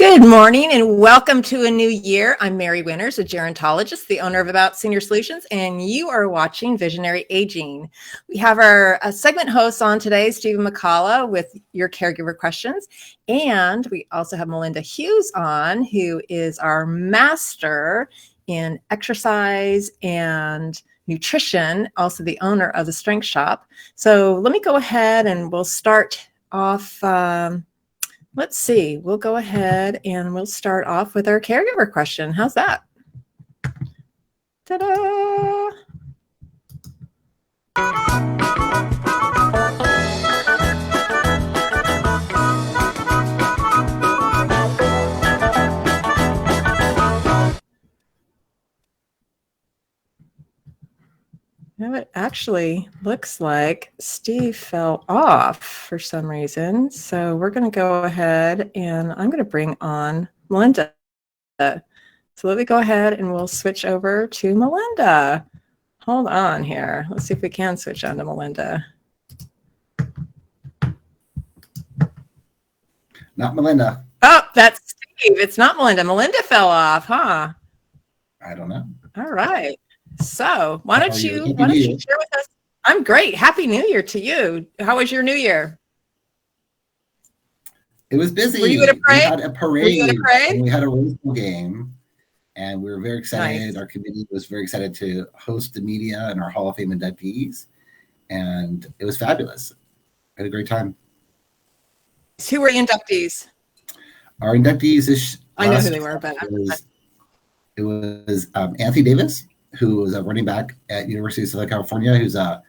Good morning and welcome to a new year. I'm Mary Winters, a gerontologist, the owner of About Senior Solutions, and you are watching Visionary Aging. We have our segment hosts on today, Stephen McCullough with your caregiver questions. And we also have Melinda Hughes on, who is our master in exercise and nutrition, also the owner of the Strength Shop. So let me go ahead and we'll start off. Let's see, we'll go ahead and we'll start off with our caregiver question. How's that? Ta-da! It actually looks like Steve fell off for some reason. So we're going to go ahead and I'm going to bring on Melinda. So let me go ahead and we'll switch over to Melinda. Hold on here. Let's see if we can switch on to Melinda. Not Melinda. Oh, that's Steve. It's not Melinda. Melinda fell off, huh? I don't know. All right. So why don't you share with us? I'm great. Happy New Year to you. How was your New Year? It was busy. Were you at a parade? We had a parade. And we had a Rose Bowl game, and we were very excited. Nice. Our committee was very excited to host the media and our Hall of Fame inductees, and it was fabulous. I had a great time. Who were inductees? Our inductees I know who they were, but it was Anthony Davis, who was a running back at University of Southern California, who's a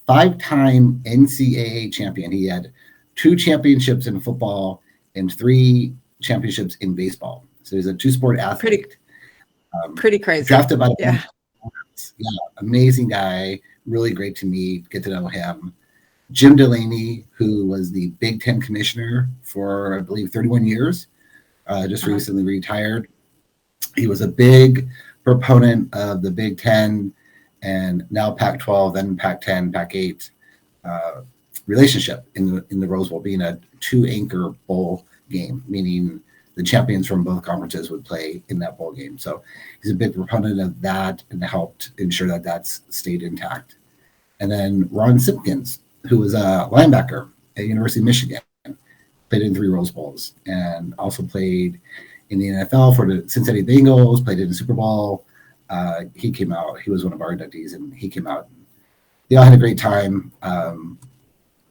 5-time NCAA champion. He had 2 championships in football and 3 championships in baseball. So he's a 2-sport athlete. Pretty crazy. Drafted by the amazing guy, really great to meet, get to know him. Jim Delaney, who was the Big Ten commissioner for, I believe, 31 years, just recently retired. He was a big proponent of the Big Ten and now Pac-12, then Pac-10, Pac-8 relationship in the Rose Bowl, being a 2-anchor bowl game, meaning the champions from both conferences would play in that bowl game. So he's a big proponent of that and helped ensure that that's stayed intact. And then Ron Simpkins, who was a linebacker at University of Michigan, played in 3 Rose Bowls and also played in the NFL for the Cincinnati Bengals, played in the Super Bowl. He came out. He was one of our inductees, and he came out. They all had a great time, and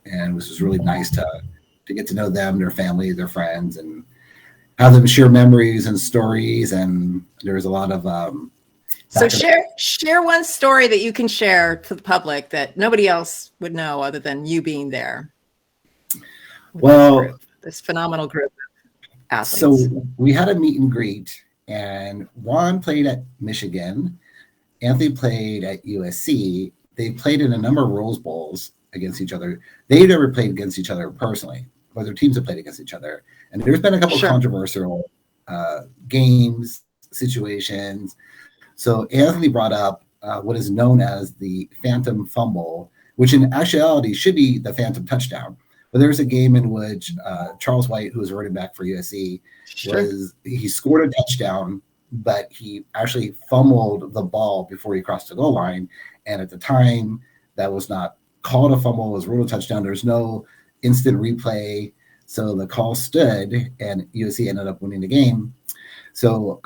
it was just really nice to get to know them, their family, their friends, and have them share memories and stories. And there was a lot of so share one story that you can share to the public that nobody else would know other than you being there. Well, this phenomenal group. Athletes. So we had a meet and greet, and Ron played at Michigan. Anthony played at USC. They played in a number of Rose Bowls against each other. They never played against each other personally, but their teams have played against each other. And there's been a couple controversial games, situations. So Anthony brought up what is known as the phantom fumble, which in actuality should be the phantom touchdown. But there's a game in which Charles White, who was a running back for USC, he scored a touchdown, but he actually fumbled the ball before he crossed the goal line. And at the time, that was not called a fumble, it was ruled a touchdown. There's no instant replay. So the call stood, and USC ended up winning the game. So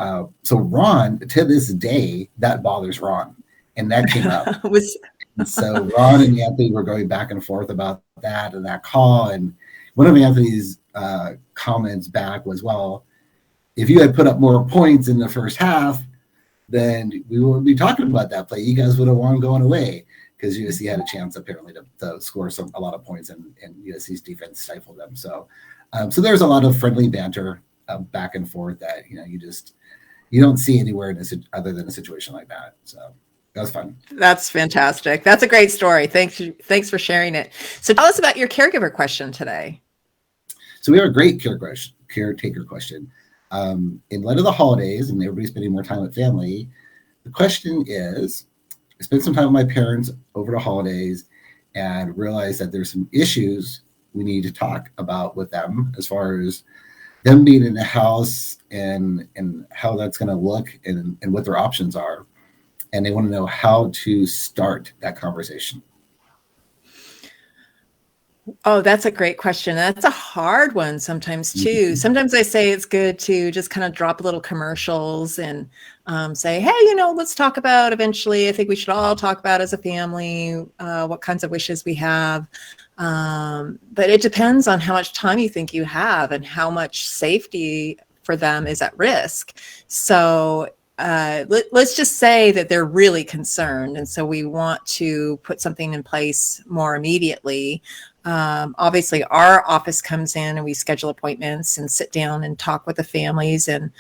Ron, to this day, that bothers Ron. And that came up. So Ron and Anthony were going back and forth about that and that call. And one of Anthony's comments back was, well, if you had put up more points in the first half, then we wouldn't be talking about that play. You guys would have won going away, because USC had a chance apparently to score a lot of points, and USC's defense stifled them. So there's a lot of friendly banter back and forth that you don't see anywhere other than a situation like that. So that was fun. That's fantastic. That's a great story. Thanks for sharing it. So tell us about your caregiver question today. So we have a great caretaker question. In light of the holidays and everybody spending more time with family, the question is, I spent some time with my parents over the holidays and realized that there's some issues we need to talk about with them as far as them being in the house and how that's going to look and what their options are. And they want to know how to start that conversation. Oh, that's a great question. That's a hard one sometimes too. Sometimes I say it's good to just kind of drop little commercials and say, hey, let's talk about eventually. I think we should all talk about as a family what kinds of wishes we have. But it depends on how much time you think you have and how much safety for them is at risk. So let's just say that they're really concerned. And so we want to put something in place more immediately. Obviously, our office comes in and we schedule appointments and sit down and talk with the families and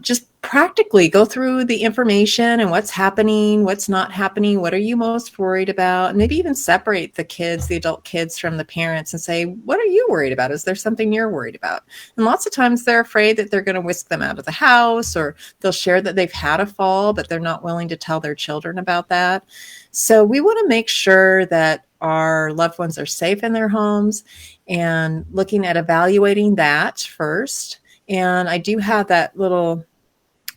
just practically go through the information and what's happening, what's not happening, what are you most worried about, and maybe even separate the adult kids from the parents and say, what are you worried about? Is there something you're worried about? And lots of times they're afraid that they're going to whisk them out of the house, or they'll share that they've had a fall, but they're not willing to tell their children about that. So we want to make sure that our loved ones are safe in their homes, and looking at evaluating that first. And I do have that little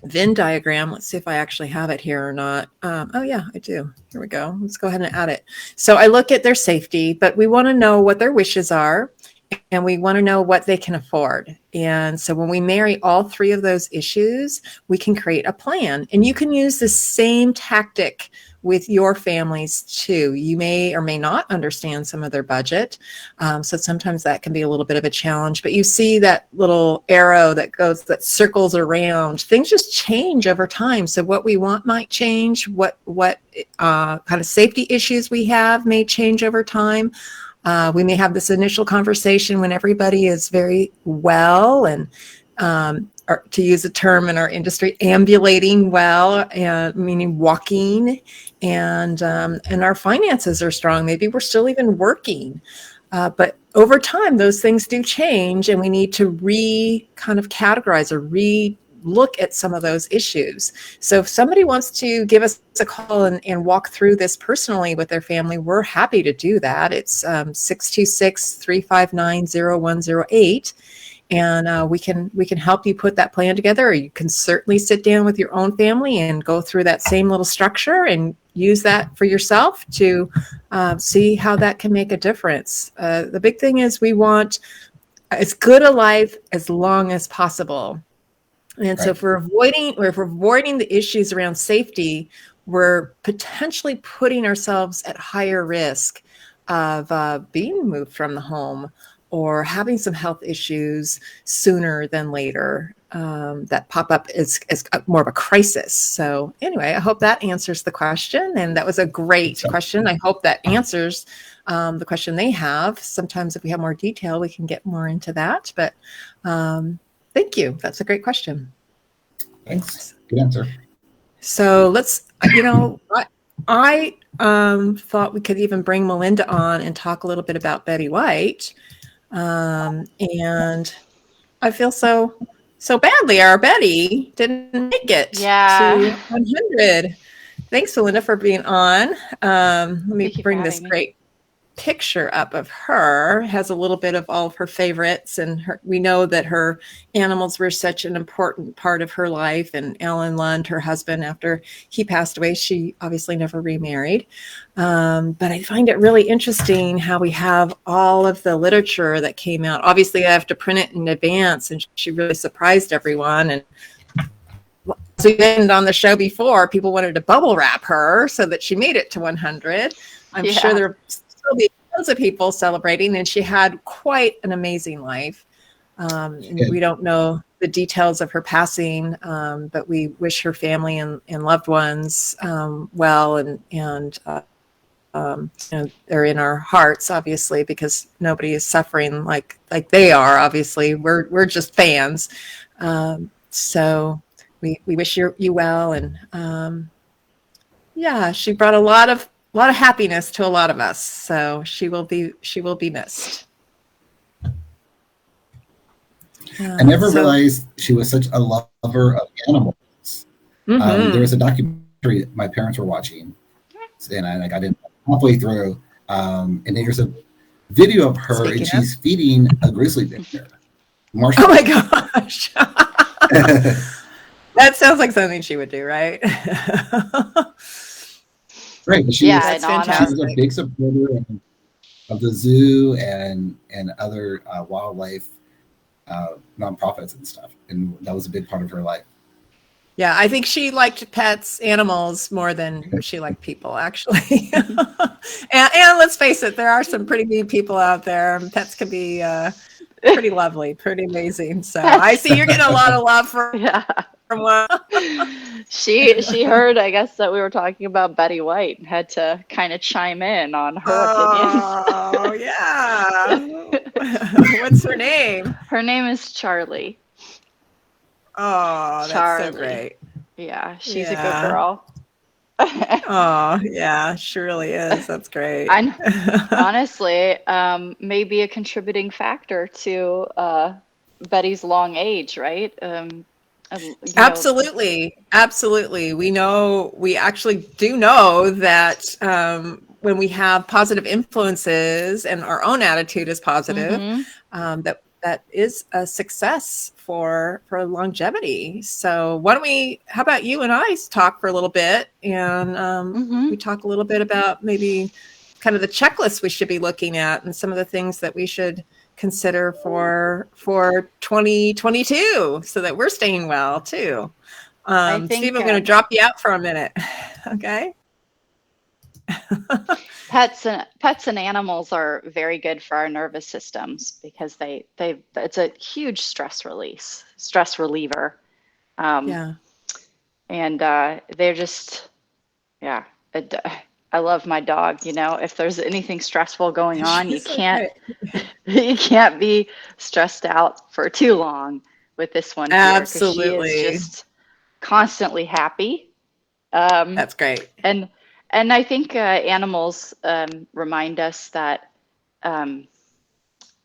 Venn diagram. Let's see if I actually have it here or not. Oh yeah, I do. Here we go. Let's go ahead and add it. So I look at their safety, but we want to know what their wishes are, and we want to know what they can afford. And so when we marry all three of those issues, we can create a plan. And you can use the same tactic with your families too. You may or may not understand some of their budget. So sometimes that can be a little bit of a challenge, but you see that little arrow that circles around. Things just change over time. So what we want might change. What kind of safety issues we have may change over time. We may have this initial conversation when everybody is very well and, or to use a term in our industry, ambulating well, and meaning walking, and our finances are strong. Maybe we're still even working, but over time, those things do change, and we need to kind of categorize or look at some of those issues. So if somebody wants to give us a call and walk through this personally with their family, we're happy to do that. It's 626-359-0108. And we can help you put that plan together, or you can certainly sit down with your own family and go through that same little structure and use that for yourself to see how that can make a difference. The big thing is we want as good a life as long as possible. And so if we're avoiding the issues around safety, we're potentially putting ourselves at higher risk of being moved from the home or having some health issues sooner than later that pop up as more of a crisis. So anyway, I hope that answers the question. And that was a great question. I hope that answers the question they have. Sometimes if we have more detail, we can get more into that. But thank you. That's a great question. Thanks. Good answer. So let's, I thought we could even bring Melinda on and talk a little bit about Betty White. And I feel so badly. Our Betty didn't make it to 100. Thanks, Melinda, for being on. Let me bring this great picture up of her. It has a little bit of all of her favorites, and we know that her animals were such an important part of her life. And Alan Lund, her husband, after he passed away, she obviously never remarried. But I find it really interesting how we have all of the literature that came out. Obviously, I have to print it in advance, and she really surprised everyone. And as we mentioned on the show before, people wanted to bubble wrap her so that she made it to 100. I'm sure there will be tons of people celebrating, and she had quite an amazing life. And we don't know the details of her passing, but we wish her family and loved ones well, and they're in our hearts, obviously, because nobody is suffering like they are. Obviously, we're just fans. So we wish you well, and she brought a lot of happiness to a lot of us. So she will be missed. I never realized she was such a lover of animals. Mm-hmm. There was a documentary my parents were watching, and I got in halfway through, and there's a video of her, and she's feeding a grizzly bear. martial. Oh my gosh. That sounds like something she would do, right? Right. But That's she was a fantastic. big supporter of the zoo and other wildlife nonprofits and stuff. And that was a big part of her life. Yeah, I think she liked pets, animals more than she liked people, actually. And let's face it, there are some pretty mean people out there. Pets can be pretty lovely, pretty amazing. So I see you're getting a lot of love from one. She heard, I guess, that we were talking about Betty White and had to kind of chime in on her opinions. Oh, yeah. What's her name? Her name is Charlie. Oh, that's Charlie. so great. Yeah, she's a good girl. Oh, yeah, she really is. That's great. Honestly, maybe a contributing factor to Betty's long age, right? Absolutely. We actually do know that when we have positive influences and our own attitude is positive, that is a success for longevity. So how about you and I talk for a little bit, and we talk a little bit about maybe kind of the checklist we should be looking at and some of the things that we should consider for 2022 so that we're staying well too. Steve, I'm going to drop you out for a minute. Okay. Pets and animals are very good for our nervous systems because it's a huge stress reliever. And they're just, I love my dog. If there's anything stressful going on, you can't be stressed out for too long with this one. Absolutely. She is just constantly happy. That's great. And I think animals remind us that,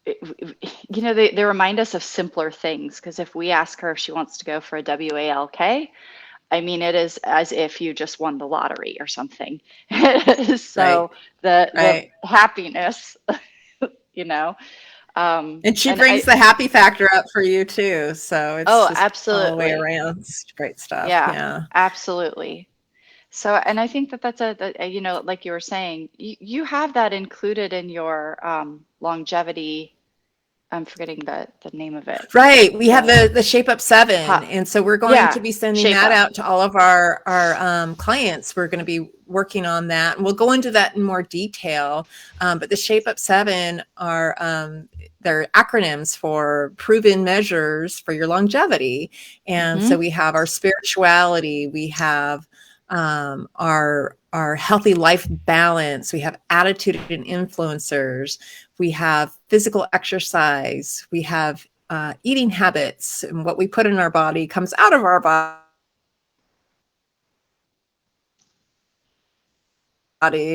they remind us of simpler things. Because if we ask her if she wants to go for a WALK, I mean, it is as if you just won the lottery or something. So the happiness, and she brings the happy factor up for you too. So it's absolutely all the way around. It's great stuff. Yeah, absolutely. So, and I think that's like you were saying, you have that included in your longevity. I'm forgetting the name of it. Right. We have the Shape Up 7. And so we're going to be sending that out to all of our clients. We're going to be working on that. And we'll go into that in more detail. But the Shape Up 7 are they're acronyms for proven measures for your longevity. And so we have our spirituality. We have our healthy life balance. We have attitude and influencers. We have physical exercise. We have eating habits, and what we put in our body comes out of our body.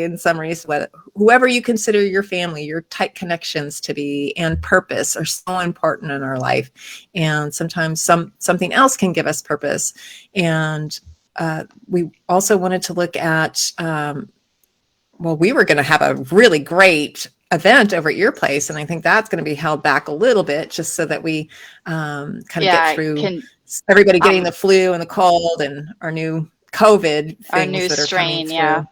In summaries, whoever you consider your family, your tight connections to be, and purpose are so important in our life. And sometimes something else can give us purpose. And we also wanted to look at, we were going to have a really great event over at your place. And I think that's going to be held back a little bit just so that we kind of get through everybody getting the flu and the cold and our new COVID things our new that are strain. coming through.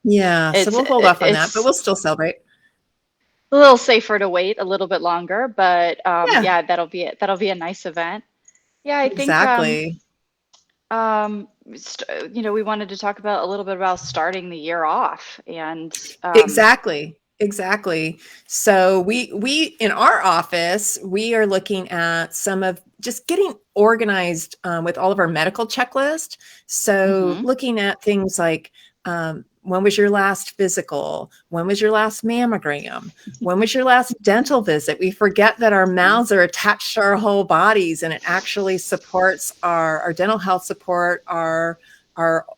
Yeah. So we'll hold off on that, but we'll still celebrate. A little safer to wait a little bit longer, but that'll be a nice event. Yeah, I think exactly. We wanted to talk a little bit about starting the year off, and exactly. So we in our office, we are looking at some of just getting organized with all of our medical checklist. So looking at things like when was your last physical? When was your last mammogram? When was your last dental visit? We forget that our mouths are attached to our whole bodies, and it actually supports our dental health, support our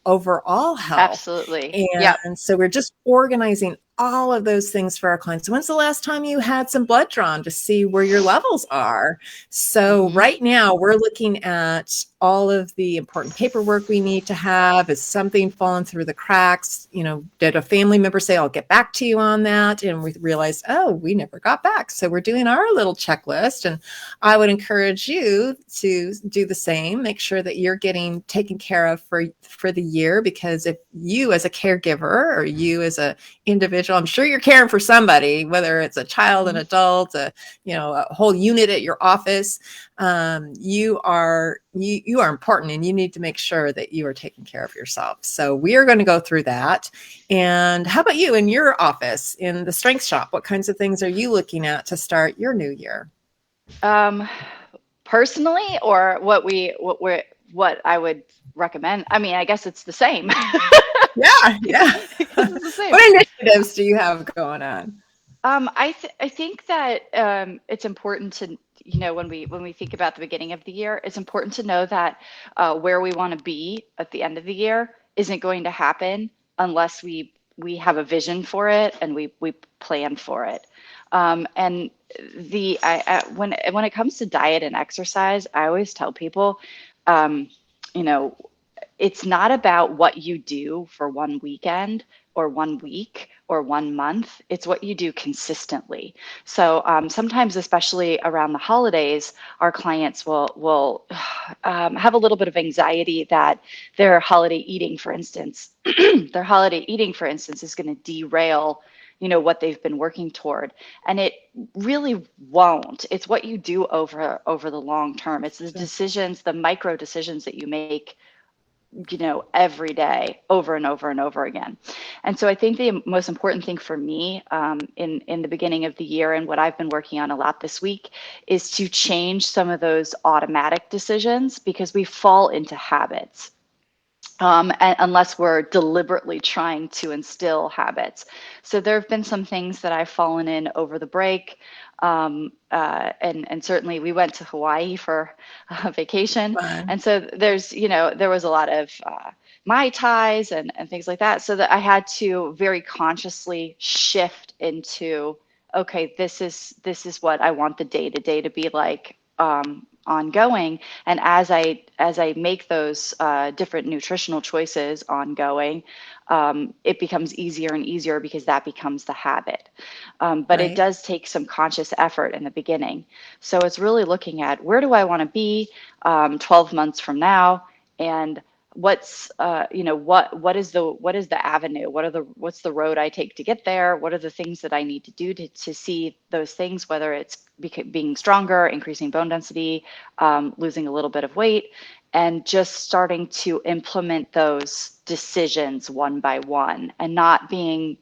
overall health. Absolutely. And so we're just organizing all of those things for our clients. When's the last time you had some blood drawn to see where your levels are? So right now we're looking at all of the important paperwork we need to have. Is something fallen through the cracks? Did a family member say, I'll get back to you on that? And we realized, oh, we never got back. So we're doing our little checklist. And I would encourage you to do the same. Make sure that you're getting taken care of for the year, because if you as a caregiver or you as a individual, I'm sure you're caring for somebody, whether it's a child, an adult, a whole unit at your office. You are important, and you need to make sure that you are taking care of yourself. So we are going to go through that. And how about you in your office, in the Strength Shop? What kinds of things are you looking at to start your new year? Personally, or what I would recommend? I mean, I guess it's the same. Yeah. It's the same. What initiatives do you have going on? I think that it's important to, when we think about the beginning of the year, it's important to know that where we want to be at the end of the year isn't going to happen unless we have a vision for it and we plan for it. And when it comes to diet and exercise, I always tell people, it's not about what you do for one weekend or 1 week or 1 month. It's what you do consistently. So sometimes, especially around the holidays, our clients will have a little bit of anxiety that their holiday eating, for instance, is going to derail what they've been working toward. And it really won't. It's what you do over the long term. It's the decisions, the micro decisions that you make every day, over and over and over again. And so I think the most important thing for me in the beginning of the year, and what I've been working on a lot this week, is to change some of those automatic decisions, because we fall into habits. And unless we're deliberately trying to instill habits. So there have been some things that I've fallen in over the break. And certainly we went to Hawaii for a vacation. Fun. And so there was a lot of Mai Tais and things like that. So that I had to very consciously shift into, okay, this is what I want the day-to-day to be like, ongoing. And as I make those different nutritional choices ongoing, it becomes easier and easier, because that becomes the habit. But Right. It does take some conscious effort in the beginning. So it's really looking at, where do I want to be 12 months from now, and what's what is the avenue, what's the road I take to get there, what are the things that I need to do to see those things, whether it's being stronger, increasing bone density, losing a little bit of weight, and just starting to implement those decisions one by one, and not being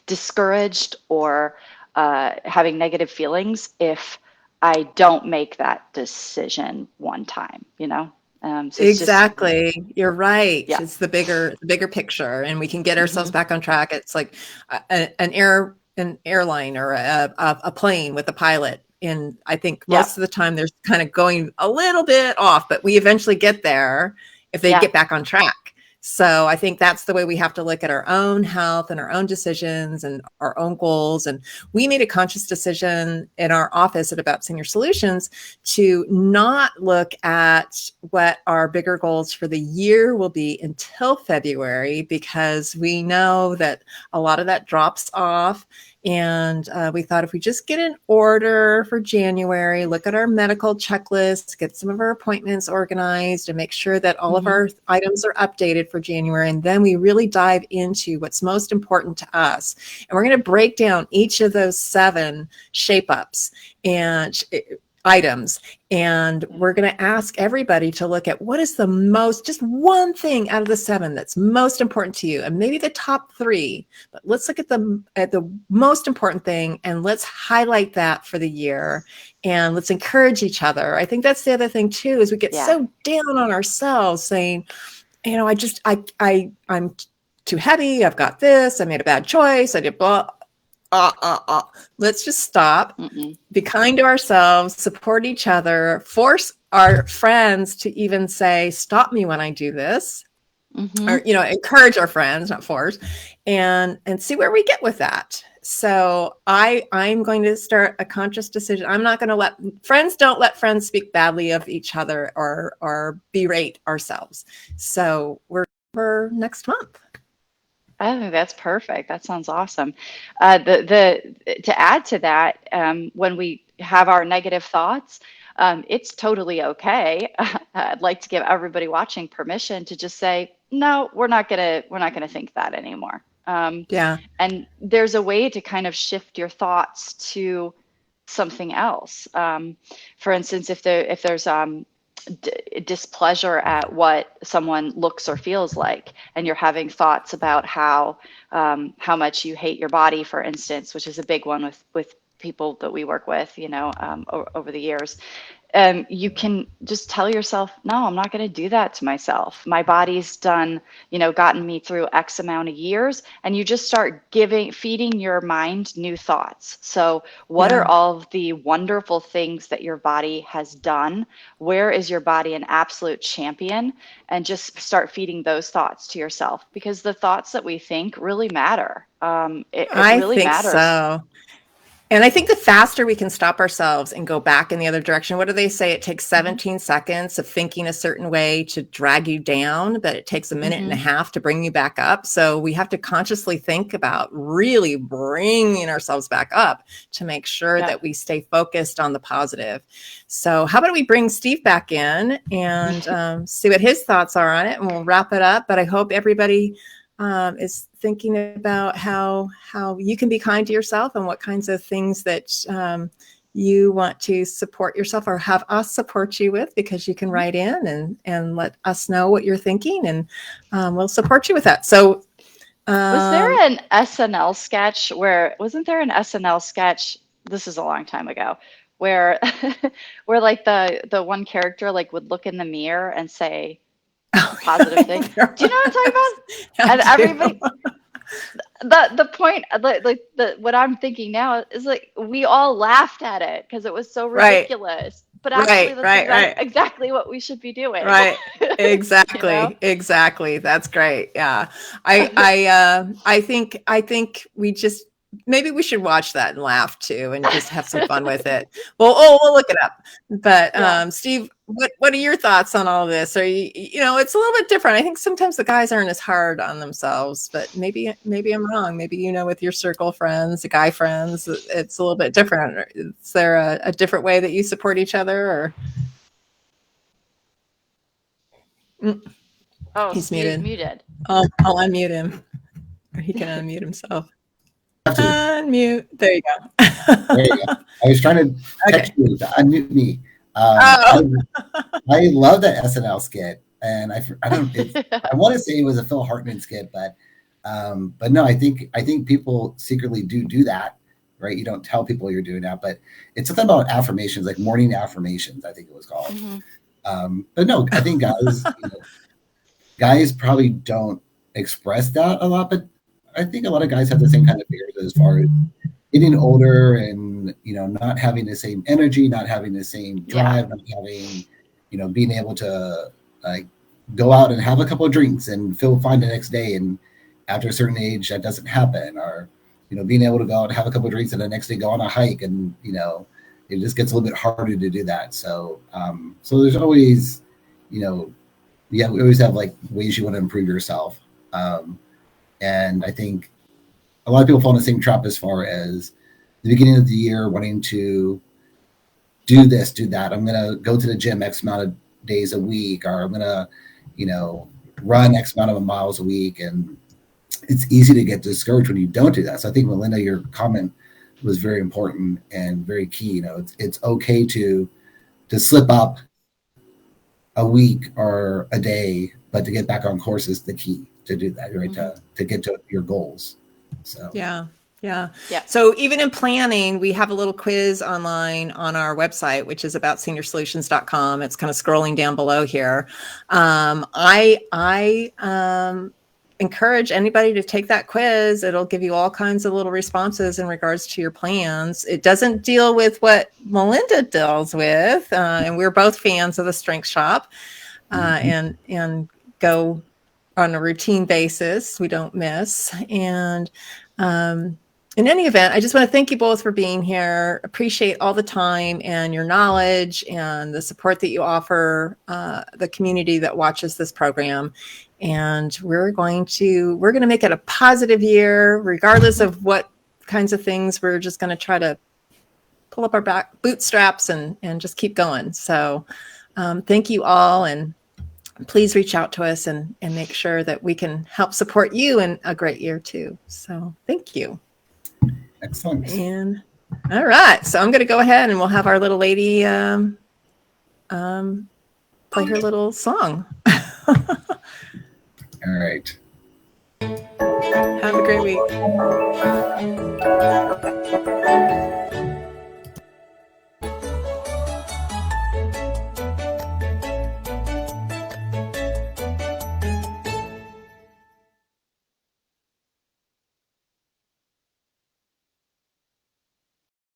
discouraged or having negative feelings if I don't make that decision one time, So Exactly. You're right. Yeah. It's the bigger picture, and we can get ourselves back on track. It's like an airline or a plane with a pilot. And I think most of the time there's kind of going a little bit off, but we eventually get there if they get back on track. So I think that's the way we have to look at our own health and our own decisions and our own goals. And we made a conscious decision in our office at About Senior Solutions to not look at what our bigger goals for the year will be until February, because we know that a lot of that drops off. And we thought, if we just get an order for January, look at our medical checklist, get some of our appointments organized, and make sure that all of our items are updated for January. And then we really dive into what's most important to us. And we're going to break down each of those 7 shape ups and items. And we're going to ask everybody to look at what is just one thing out of the 7 that's most important to you, and maybe the top 3, but let's look at the most important thing, and let's highlight that for the year, and let's encourage each other. I think that's the other thing too, is we get so down on ourselves saying, I'm too heavy. I've got this. I made a bad choice. I did blah. Let's just stop, be kind to ourselves, support each other, force our friends to even say, stop me when I do this. Mm-hmm. or, encourage our friends, not force, and see where we get with that. So I'm going to start a conscious decision. I'm not going to don't let friends speak badly of each other or berate ourselves. So we're for next month. I think that's perfect. That sounds awesome. To add to that, when we have our negative thoughts, it's totally okay. I'd like to give everybody watching permission to just say, no, we're not gonna think that anymore. Yeah. And there's a way to kind of shift your thoughts to something else. For instance, if there's displeasure at what someone looks or feels like, and you're having thoughts about how much you hate your body, for instance, which is a big one with people that we work with, over the years. You can just tell yourself, no, I'm not going to do that to myself. My body's done, gotten me through X amount of years. And you just start feeding your mind new thoughts. So what are all of the wonderful things that your body has done? Where is your body an absolute champion? And just start feeding those thoughts to yourself, because the thoughts that we think really matter. It really think matters. So. And I think the faster we can stop ourselves and go back in the other direction, what do they say? It takes 17 seconds of thinking a certain way to drag you down, but it takes a minute and a half to bring you back up. So we have to consciously think about really bringing ourselves back up to make sure that we stay focused on the positive. So how about we bring Steve back in and see what his thoughts are on it, and we'll wrap it up. But I hope everybody is thinking about how you can be kind to yourself and what kinds of things that you want to support yourself or have us support you with, because you can write in and let us know what you're thinking, and we'll support you with that. So was there an SNL sketch wasn't there an SNL sketch, this is a long time ago, where where like the one character like would look in the mirror and say positive thing. Do you know what I'm talking about? And everybody, the point, what I'm thinking now is like we all laughed at it because it was so ridiculous. But actually, that's exactly what we should be doing. Right. Exactly. Exactly. That's great. Yeah. I think we just, maybe we should watch that and laugh too, and just have some fun with it. Well, we'll look it up. But Steve, what are your thoughts on all of this? Are it's a little bit different. I think sometimes the guys aren't as hard on themselves, but maybe I'm wrong. Maybe with your circle friends, the guy friends, it's a little bit different. Is there a different way that you support each other, or? Oh, he's muted. I'll unmute him, or he can unmute himself. Unmute. There you go. There you go. I was trying to text you to unmute me. I love that SNL skit, and I want to say it was a Phil Hartman skit, but no, I think people secretly do that, right? You don't tell people you're doing that, but it's something about affirmations, like morning affirmations, I think it was called. But no, I think guys probably don't express that a lot, but I think a lot of guys have the same kind of fears as far as getting older and not having the same energy, not having the same drive, not having being able to like go out and have a couple of drinks and feel fine the next day, and after a certain age that doesn't happen, or being able to go out and have a couple of drinks and the next day go on a hike, and it just gets a little bit harder to do that. So so there's always we always have like ways you want to improve yourself, and I think a lot of people fall in the same trap as far as the beginning of the year wanting to do this, do that. I'm going to go to the gym X amount of days a week, or I'm going to, run X amount of miles a week. And it's easy to get discouraged when you don't do that. So I think, Melinda, your comment was very important and very key. It's okay to slip up a week or a day, but to get back on course is the key to do that, right? To get to your goals. So yeah. So even in planning, we have a little quiz online on our website, which is AboutSeniorSolutions.com. It's kind of scrolling down below here. I encourage anybody to take that quiz. It'll give you all kinds of little responses in regards to your plans. It doesn't deal with what Melinda deals with, and we're both fans of the Strength Shop, and go on a routine basis. We don't miss. And in any event, I just want to thank you both for being here. Appreciate all the time and your knowledge and the support that you offer the community that watches this program. And we're going to make it a positive year, regardless of what kinds of things. We're just going to try to pull up our bootstraps and just keep going. So thank you all, and please reach out to us and make sure that we can help support you in a great year too. So thank you. Excellent. And all right, so I'm going to go ahead and we'll have our little lady play her little song. All right. Have a great week.